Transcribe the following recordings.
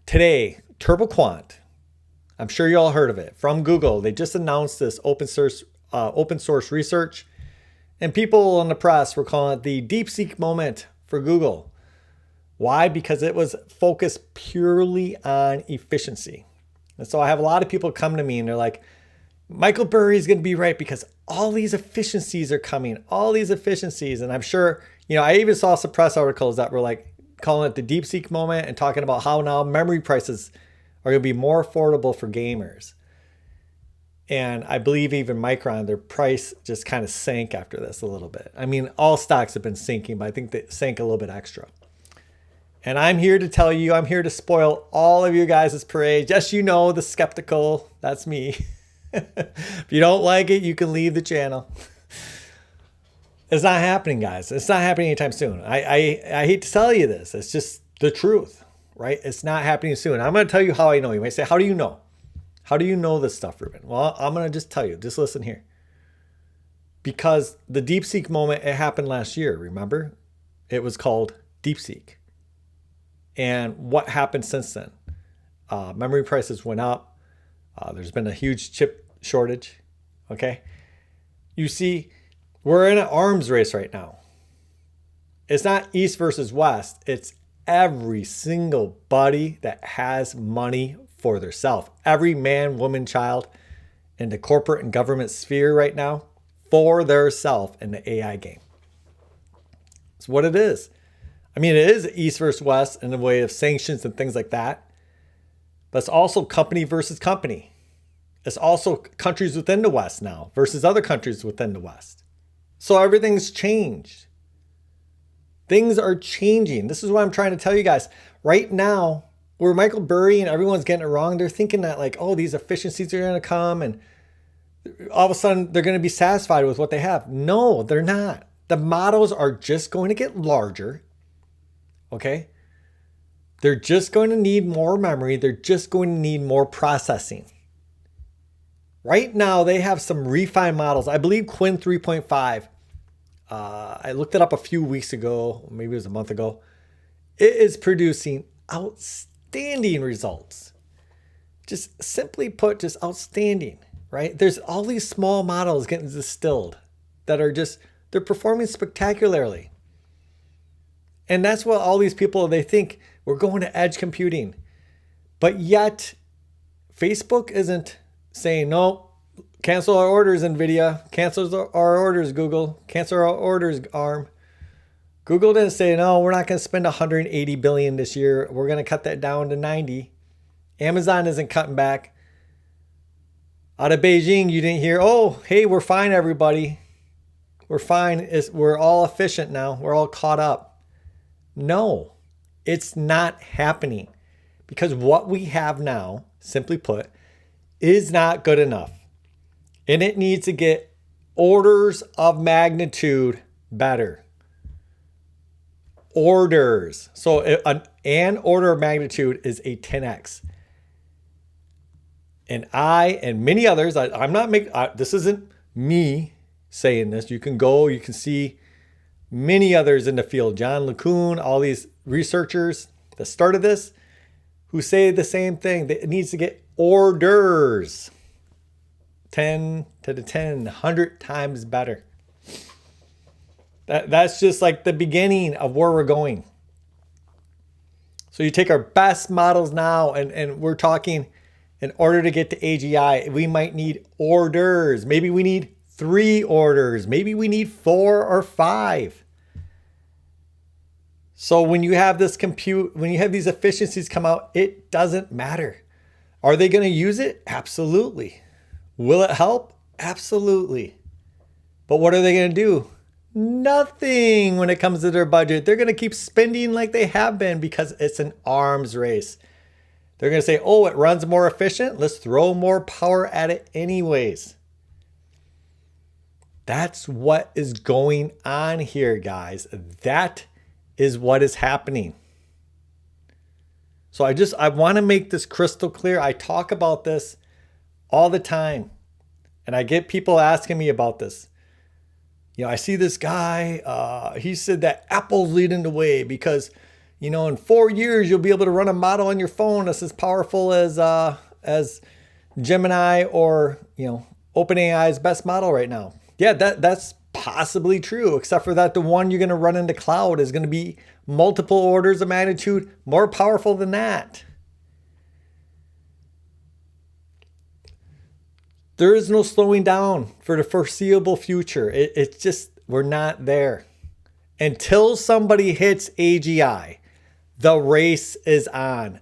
Today, Turbo Quant. I'm sure you all heard of it from Google. They just announced this open source research, and people in the press were calling it the Deepseek moment for Google. Why? Because it was focused purely on efficiency. And so I have a lot of people come to me and they're like, Michael Burry is going to be right because all these efficiencies are coming, all these efficiencies. And I'm sure, I even saw some press articles that were like calling it the Deepseek moment and talking about how now memory prices are going to be more affordable for gamers. And I believe even Micron, their price just kind of sank after this a little bit. I mean, all stocks have been sinking, but I think they sank a little bit extra. And I'm here to tell you, I'm here to spoil all of you guys' parade. Just the skeptical, that's me. If you don't like it, you can leave the channel. It's not happening, guys. It's not happening anytime soon. I hate to tell you this. It's just the truth, right? It's not happening soon. I'm going to tell you how I know. You might say, how do you know? How do you know this stuff, Ruben? Well, I'm going to just tell you. Just listen here. Because the DeepSeek moment, it happened last year, remember? It was called DeepSeek. And what happened since then? Memory prices went up. There's been a huge chip shortage. Okay. You see, we're in an arms race right now. It's not East versus West. It's every single buddy that has money for theirself. Every man, woman, child in the corporate and government sphere right now for their self in the AI game. It's what it is. I mean, it is East versus West in the way of sanctions and things like that. But it's also company versus company. It's also countries within the West now versus other countries within the West. So everything's changed. Things are changing. This is what I'm trying to tell you guys. Right now, where Michael Burry and everyone's getting it wrong, they're thinking that like, oh, these efficiencies are going to come and all of a sudden they're going to be satisfied with what they have. No, they're not. The models are just going to get larger. Okay? They're just going to need more memory. They're just going to need more processing. Right now, they have some refined models. I believe Quinn 3.5. I looked it up a few weeks ago. Maybe it was a month ago. It is producing outstanding results. Just simply put, just outstanding, right? There's all these small models getting distilled that are just, they're performing spectacularly. And that's what all these people, they think we're going to edge computing. But yet, Facebook isn't saying, no, cancel our orders, Nvidia. Cancel our orders, Google. Cancel our orders, ARM. Google didn't say, no, we're not going to spend 180 billion this year. We're going to cut that down to 90. Amazon isn't cutting back. Out of Beijing, you didn't hear, oh, hey, we're fine, everybody. We're fine. We're all efficient now. We're all caught up. No, it's not happening. Because what we have now, simply put, is not good enough. And it needs to get orders of magnitude better. Orders. So an order of magnitude is a 10x. And I and many others, I'm not making, this isn't me saying this. You can go, you can see many others in the field. John LeCun, all these researchers that started this, who say the same thing. That it needs to get orders. 10 to the 10, 100 times better. That's just like the beginning of where we're going. So you take our best models now and we're talking in order to get to AGI, we might need orders. Maybe we need 3 orders. Maybe we need 4 or 5. So when you have this compute, when you have these efficiencies come out, it doesn't matter. Are they going to use it? Absolutely. Will it help? Absolutely. But what are they going to do? Nothing when it comes to their budget. They're going to keep spending like they have been because it's an arms race. They're going to say, oh, it runs more efficient. Let's throw more power at it anyways. That's what is going on here, guys. That is what is happening. So I want to make this crystal clear. I talk about this all the time. And I get people asking me about this. I see this guy, he said that Apple's leading the way because in 4 years, you'll be able to run a model on your phone that's as powerful as Gemini or, OpenAI's best model right now. Yeah, that's possibly true, except for that the one you're going to run into cloud is going to be multiple orders of magnitude more powerful than that. There is no slowing down for the foreseeable future. It's just, we're not there. Until somebody hits AGI, the race is on.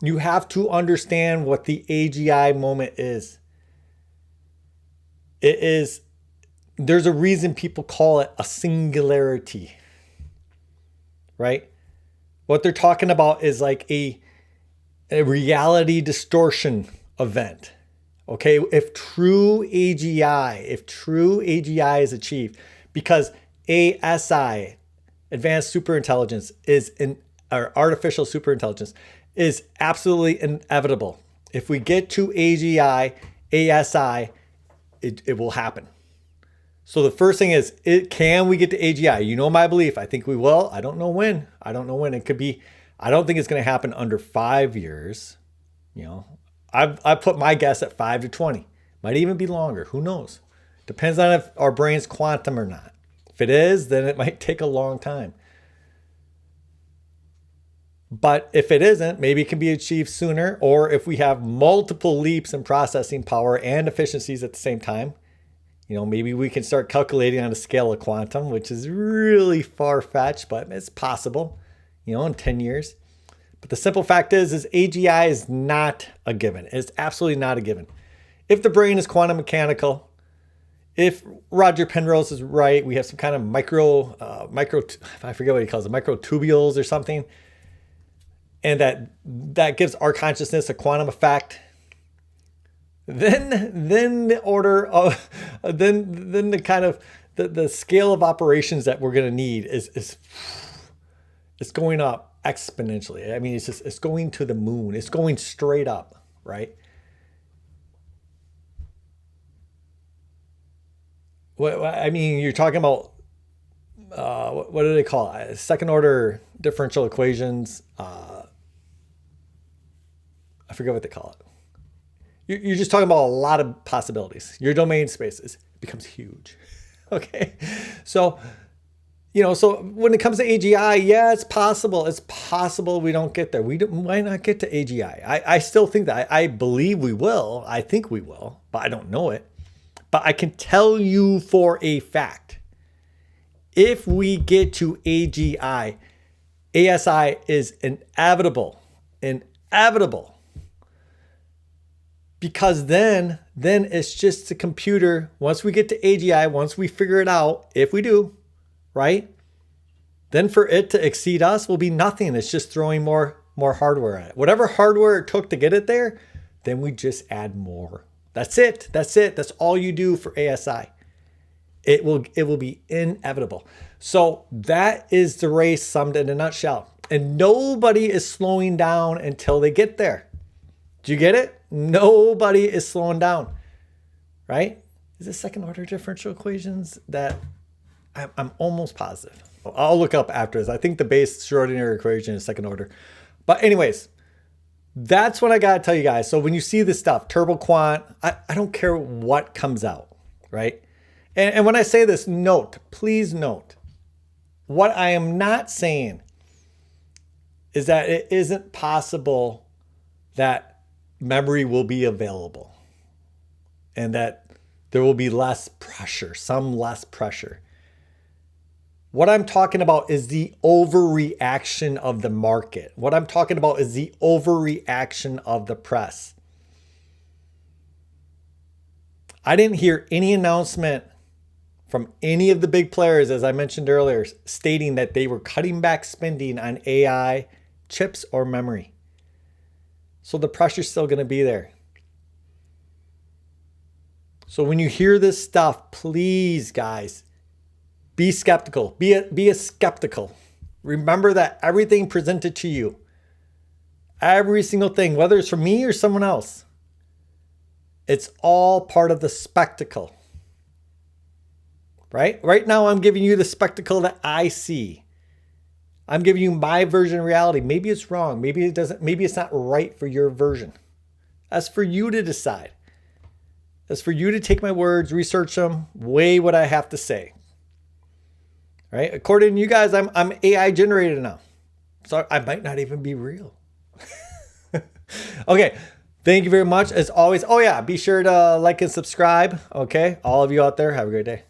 You have to understand what the AGI moment is. There's a reason people call it a singularity, right? What they're talking about is like a reality distortion event. Okay, if true AGI is achieved, because ASI, advanced superintelligence, or artificial superintelligence, is absolutely inevitable. If we get to AGI, ASI, it will happen. So the first thing is, can we get to AGI? You know my belief. I think we will. I don't know when. It could be. I don't think it's going to happen under 5 years. I've put my guess at 5 to 20. Might even be longer. Who knows? Depends on if our brain's quantum or not. If it is, then it might take a long time. But if it isn't, maybe it can be achieved sooner. Or if we have multiple leaps in processing power and efficiencies at the same time, maybe we can start calculating on a scale of quantum, which is really far-fetched, but it's possible, in 10 years. But the simple fact is AGI is not a given. It's absolutely not a given. If the brain is quantum mechanical, if Roger Penrose is right, we have some kind of micro, I forget what he calls it, microtubules or something, and that gives our consciousness a quantum effect, then the order of, then the kind of the scale of operations that we're going to need is going up exponentially. I mean, it's going to the moon. It's going straight up, right? You're talking about what do they call it? Second order differential equations. I forget what they call it. You're just talking about a lot of possibilities. Your domain spaces becomes huge. Okay, so when it comes to AGI, yeah, it's possible. It's possible we don't get there. Why not get to AGI? I still think that. I believe we will. I think we will, but I don't know it. But I can tell you for a fact, if we get to AGI, ASI is inevitable. Inevitable. Because then it's just a computer. Once we get to AGI, once we figure it out, if we do, right? Then for it to exceed us will be nothing. It's just throwing more hardware at it. Whatever hardware it took to get it there, then we just add more. That's it. That's all you do for ASI. It will be inevitable. So that is the race summed in a nutshell. And nobody is slowing down until they get there. Do you get it? Nobody is slowing down, right? Is it second order differential equations that I'm almost positive. I'll look up after this. I think the base Schrödinger equation is second order. But anyways, that's what I got to tell you guys. So when you see this stuff, Turbo Quant, I don't care what comes out, right? And when I say this, please note, what I am not saying is that it isn't possible that memory will be available and that there will be less pressure, some less pressure. What I'm talking about is the overreaction of the market. What I'm talking about is the overreaction of the press. I didn't hear any announcement from any of the big players, as I mentioned earlier, stating that they were cutting back spending on AI chips or memory. So the pressure's still going to be there. So when you hear this stuff, please, guys, be skeptical. Be a skeptical. Remember that everything presented to you, every single thing, whether it's from me or someone else, it's all part of the spectacle. Right? Right now, I'm giving you the spectacle that I see. I'm giving you my version of reality. Maybe it's wrong. Maybe it doesn't. Maybe it's not right for your version. That's for you to decide. That's for you to take my words, research them, weigh what I have to say. Right? According to you guys, I'm AI generated now. So I might not even be real. Okay. Thank you very much. As always. Oh yeah, be sure to like and subscribe. Okay. All of you out there, have a great day.